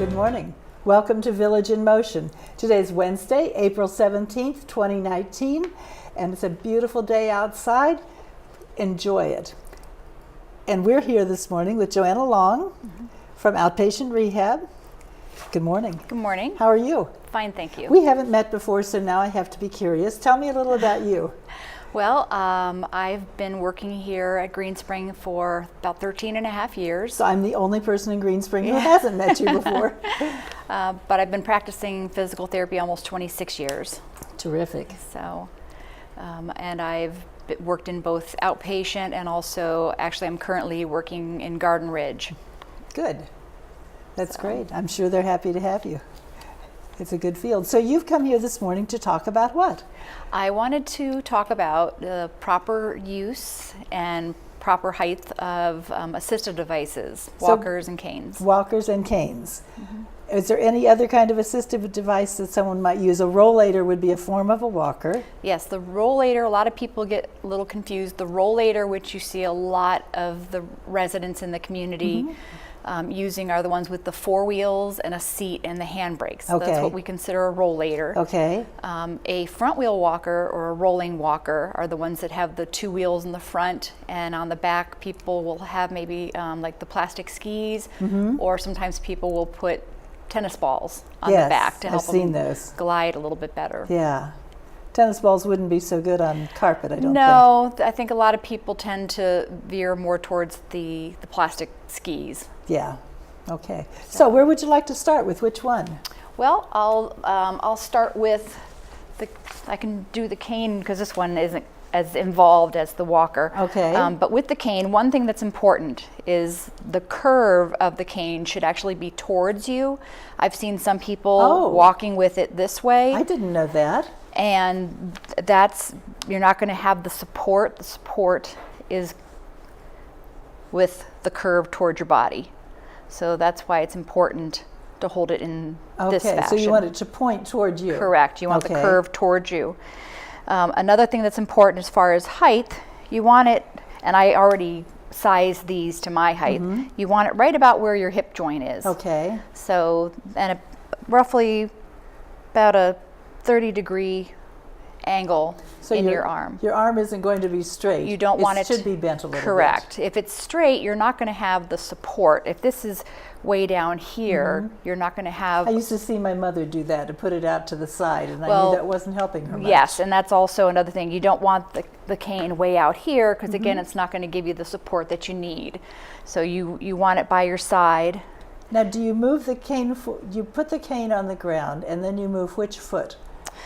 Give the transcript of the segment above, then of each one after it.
Good morning. Welcome to Village in Motion. Today's Wednesday, April 17th, 2019, and it's a beautiful day outside. Enjoy it. And we're here this morning with Joanna Long from Outpatient Rehab. Good morning. Good morning. How are you? Fine, thank you. We haven't met before, so now I have to be curious. Tell me a little about you. Well, I've been working here at Green Spring for about 13 and a half years. So I'm the only person in Green Spring who hasn't met you before. But I've been practicing physical therapy almost 26 years. Terrific. So, and I've worked in both outpatient and also, actually I'm currently working in Garden Ridge. Good. That's great. I'm sure they're happy to have you. It's a good field. So you've come here this morning to talk about what? I wanted to talk about the proper use and proper height of assistive devices, walkers and canes. Walkers and canes. Is there any other kind of assistive device that someone might use? A rollator would be a form of a walker. Yes, the rollator, a lot of people get a little confused. The rollator, which you see a lot of the residents in the community using, are the ones with the four wheels and a seat and the handbrakes. So that's what we consider a rollator. Okay. A front wheel walker or a rolling walker are the ones that have the two wheels in the front, and on the back people will have maybe like the plastic skis, or sometimes people will put tennis balls on the back to help them glide a little bit better. Yeah. Tennis balls wouldn't be so good on carpet, I don't think. No, I think a lot of people tend to veer more towards the plastic skis. Yeah. Okay. So where would you like to start with? Which one? Well, I'll start with I can do the cane because this one isn't as involved as the walker. Okay. But with the cane, one thing that's important is the curve of the cane should actually be towards you. I've seen some people walking with it this way. I didn't know that. And you're not going to have the support. The support is with the curve towards your body. So that's why it's important to hold it in this fashion. So you want it to point toward you. Correct. You want the curve towards you. Another thing that's important as far as height, you want it, and I already sized these to my height, you want it right about where your hip joint is. Okay. So, and roughly about a 30-degree angle in your arm. Your arm isn't going to be straight. You don't want it should be bent a little bit. Correct. If it's straight, you're not going to have the support. If this is way down here, you're not going to have... I used to see my mother do that, to put it out to the side, and I knew that wasn't helping her much. Yes, and that's also another thing. You don't want the cane way out here, because again, it's not going to give you the support that you need. So you want it by your side. Now, do you move the cane, you put the cane on the ground, and then you move which foot?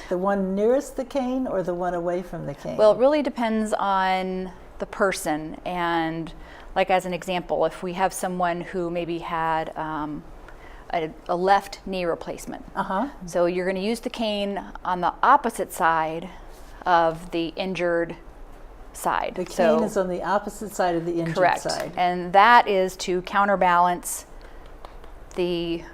The one nearest the cane or the one away from the cane? Well, it really depends on the person. And like as an example, if we have someone who maybe had a left knee replacement. So you're going to use the cane on the opposite side of the injured side. The cane is on the opposite side of the injured side. Correct. And that is to counterbalance the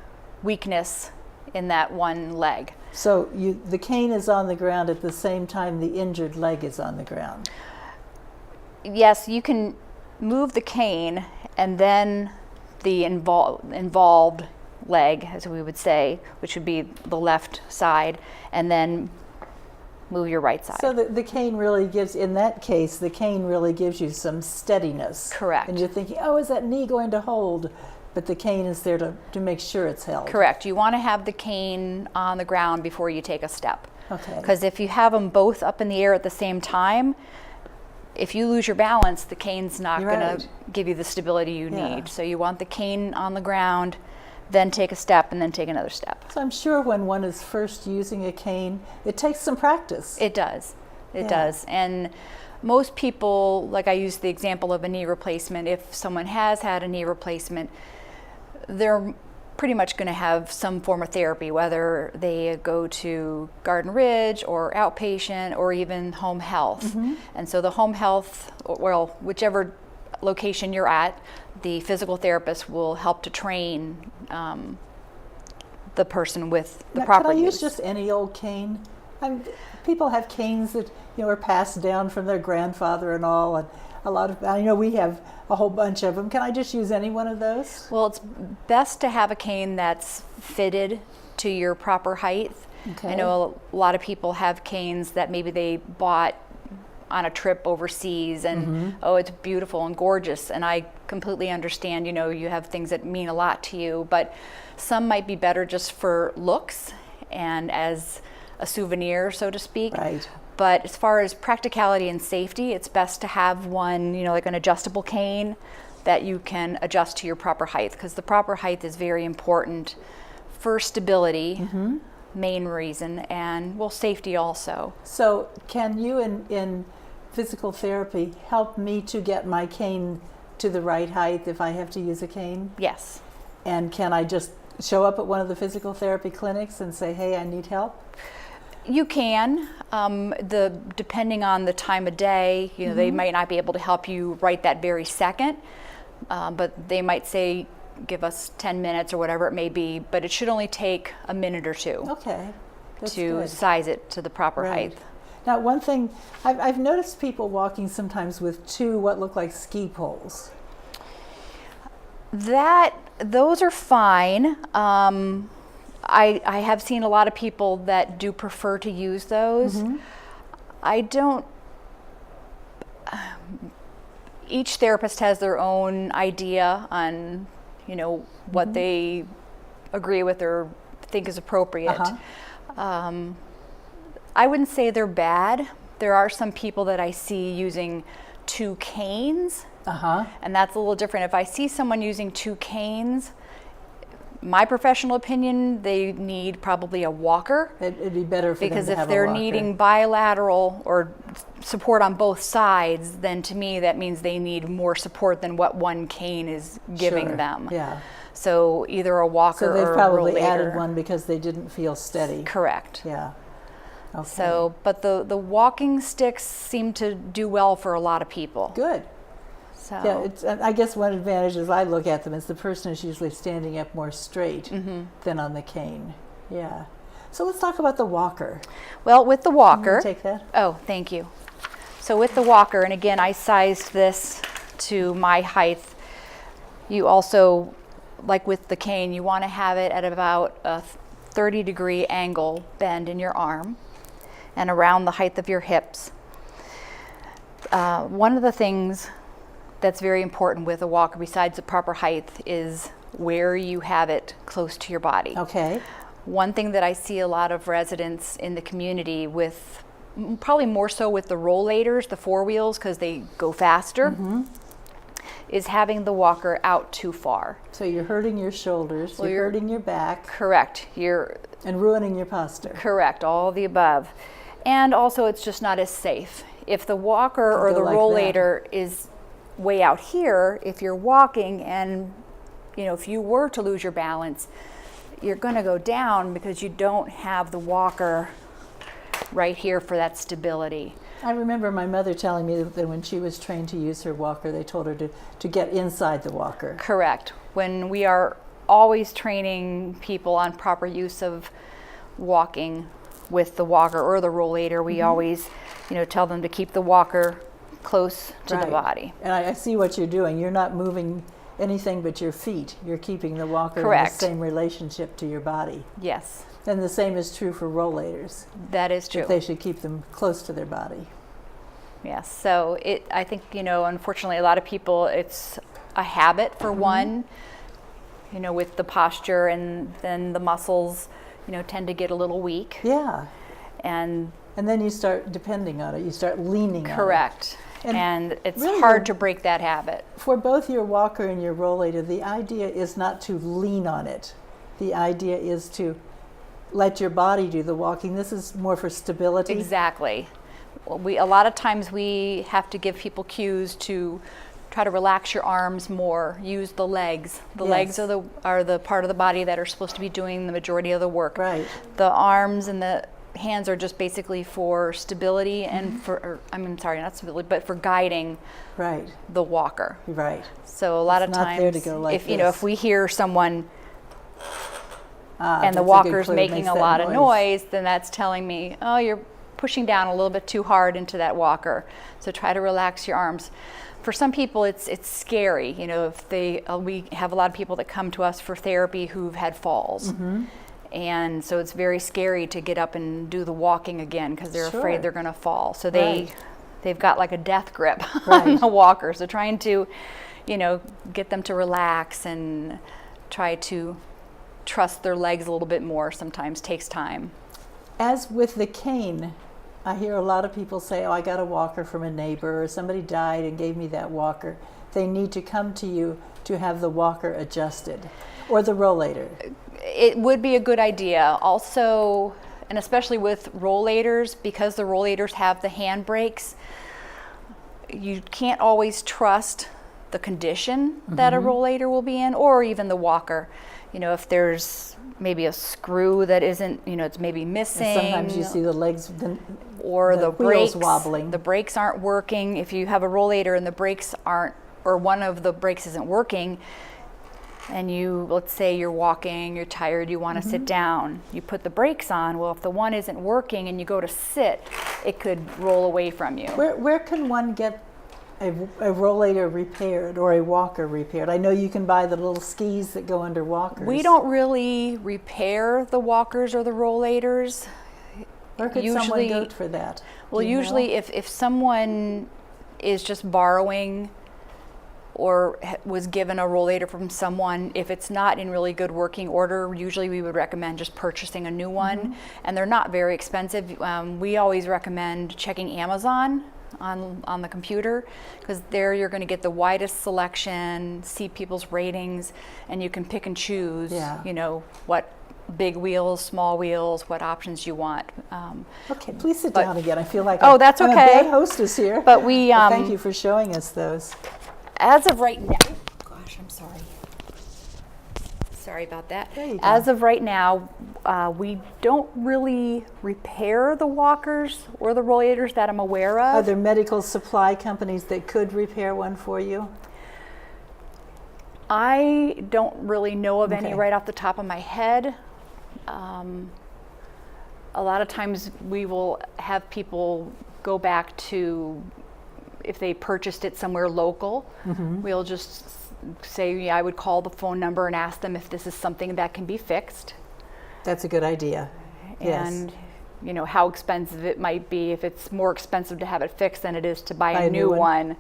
weakness in that one leg. So the cane is on the ground at the same time the injured leg is on the ground? Yes, you can move the cane and then the involved leg, as we would say, which would be the left side, and then move your right side. So the cane really gives, in that case, the cane really gives you some steadiness. Correct. And you're thinking, oh, is that knee going to hold? But the cane is there to make sure it's held. Correct. You want to have the cane on the ground before you take a step. Okay. Because if you have them both up in the air at the same time, if you lose your balance, the cane's not going to give you the stability you need. So you want the cane on the ground, then take a step, and then take another step. So I'm sure when one is first using a cane, it takes some practice. It does. It does. And most people, like I used the example of a knee replacement, if someone has had a knee replacement, they're pretty much going to have some form of therapy, whether they go to Garden Ridge or outpatient or even home health. And so the home health, well, whichever location you're at, the physical therapist will help to train the person with the proper use. Can I use just any old cane? People have canes that, are passed down from their grandfather and all. And a lot of, I know we have a whole bunch of them. Can I just use any one of those? Well, it's best to have a cane that's fitted to your proper height. Okay. I know a lot of people have canes that maybe they bought on a trip overseas and oh, it's beautiful and gorgeous, and I completely understand, you have things that mean a lot to you, but some might be better just for looks and as a souvenir, so to speak. Right. But as far as practicality and safety, it's best to have one, like an adjustable cane that you can adjust to your proper height, because the proper height is very important for stability, main reason, and well, safety also. So can you in physical therapy help me to get my cane to the right height if I have to use a cane? Yes. And can I just show up at one of the physical therapy clinics and say, hey, I need help? You can, depending on the time of day, they might not be able to help you right that very second, but they might say, give us 10 minutes or whatever it may be, but it should only take a minute or two. Okay. That's to good. size it to the proper height. Now, one thing, I've noticed people walking sometimes with two what look like ski poles. Those are fine. I have seen a lot of people that do prefer to use those. I don't. Each therapist has their own idea on, what they agree with or think is appropriate. I wouldn't say they're bad. There are some people that I see using two canes, and that's a little different. If I see someone using two canes, my professional opinion, they need probably a walker. It'd be better for them to have a walker. Because if they're needing bilateral or support on both sides, then to me that means they need more support than what one cane is giving them. Yeah. So either a walker or a rollator. So they've probably added one because they didn't feel steady. Correct. Yeah. Okay. So, but the walking sticks seem to do well for a lot of people. Good. So. Yeah, I guess one advantage as I look at them is the person is usually standing up more straight than on the cane. Yeah. So let's talk about the walker. Well, with the walker. Take that. Oh, thank you. So with the walker, and again, I sized this to my height. You also, like with the cane, you want to have it at about a 30-degree angle bend in your arm and around the height of your hips. One of the things that's very important with a walker, besides the proper height, is where you have it close to your body. Okay. One thing that I see a lot of residents in the community with, probably more so with the rollators, the four wheels, because they go faster, is having the walker out too far. So you're hurting your shoulders, you're hurting your back. Correct. And ruining your posture. Correct, all of the above. And also it's just not as safe. If the walker or the like rollator is way out here, if you're walking and if you were to lose your balance, you're going to go down because you don't have the walker right here for that stability. I remember my mother telling me that when she was trained to use her walker, they told her to get inside the walker. Correct. When we are always training people on proper use of walking with the walker or the rollator, we always tell them to keep the walker close to the body. And I see what you're doing. You're not moving anything but your feet. You're keeping the walker Correct. in the same relationship to your body. Yes. And the same is true for rollators. That is true. They should keep them close to their body. Yes. So I think, unfortunately, a lot of people, it's a habit for one, with the posture, and then the muscles, tend to get a little weak. Yeah. And then you start depending on it. You start leaning on it. Correct. And it's really hard to break that habit. For both your walker and your rollator, the idea is not to lean on it. The idea is to let your body do the walking. This is more for stability. Exactly. A lot of times we have to give people cues to try to relax your arms more. Use the legs. The legs are the part of the body that are supposed to be doing the majority of the work. Right. The arms and the hands are just basically for stability and not stability, but for guiding the walker. Right. So a lot of not times, there to go like if we hear someone and the walker's making a lot of noise, then that's telling me, oh, you're pushing down a little bit too hard into that walker. So try to relax your arms. For some people, it's scary. You know, if we have a lot of people that come to us for therapy who've had falls. And so it's very scary to get up and do the walking again because they're afraid they're going to fall. So they've got like a death grip on the walker. So trying to, you know, get them to relax and try to trust their legs a little bit more sometimes takes time. As with the cane, I hear a lot of people say, oh, I got a walker from a neighbor, or somebody died and gave me that walker. They need to come to you to have the walker adjusted, or the rollator. It would be a good idea. Also, and especially with rollators, because the rollators have the hand brakes, you can't always trust the condition that a rollator will be in, or even the walker. You know, if there's maybe a screw that isn't, you know, it's maybe missing. And sometimes you see the legs, or the wheels brakes wobbling. The brakes aren't working. If you have a rollator and the brakes aren't, or one of the brakes isn't working, and let's say you're walking, you're tired, you want to sit down, you put the brakes on. Well, if the one isn't working and you go to sit, it could roll away from you. Where can one get a rollator repaired or a walker repaired? I know you can buy the little skis that go under walkers. We don't really repair the walkers or the rollators. Where could someone go for that? Well, usually if someone is just borrowing or was given a rollator from someone, if it's not in really good working order, usually we would recommend just purchasing a new one. And they're not very expensive. We always recommend checking Amazon on the computer, because there you're going to get the widest selection, see people's ratings, and you can pick and choose, you know, what big wheels, small wheels, what options you want. Okay, please sit down again. I feel like that's I'm okay. a bad hostess here. But we thank you for showing us those. As of right now, gosh, I'm sorry. Sorry about that. There you go. As of right now, we don't really repair the walkers or the rollators that I'm aware of. Are there medical supply companies that could repair one for you? I don't really know of any right off the top of my head. A lot of times we will have people go back to, if they purchased it somewhere local, we'll just say, I would call the phone number and ask them if this is something that can be fixed. That's a good idea. And you know, how expensive it might be, if it's more expensive to have it fixed than it is to buy a new one.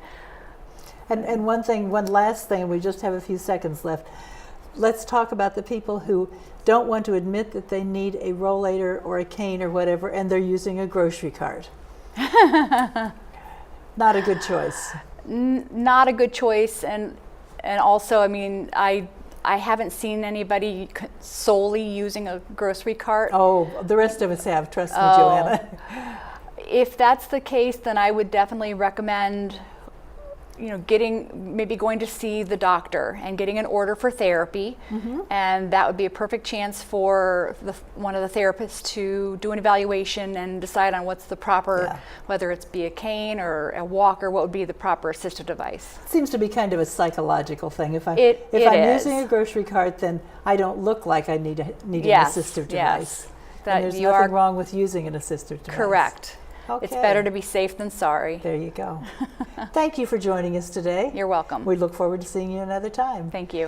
And one last thing, we just have a few seconds left. Let's talk about the people who don't want to admit that they need a rollator or a cane or whatever, and they're using a grocery cart. Not a good choice. Not a good choice, and also, I mean, I haven't seen anybody solely using a grocery cart. Oh, the rest of us have, trust me, Joanna. If that's the case, then I would definitely recommend, you know, maybe going to see the doctor and getting an order for therapy. And that would be a perfect chance for one of the therapists to do an evaluation and decide on what's the proper, whether it's be a cane or a walker, what would be the proper assistive device. It seems to be kind of a psychological thing. If I'm is. using a grocery cart, then I don't look like I need an assistive device. And there's nothing wrong with using an assistive device. Correct. Okay. It's better to be safe than sorry. There you go. Thank you for joining us today. You're welcome. We look forward to seeing you another time. Thank you.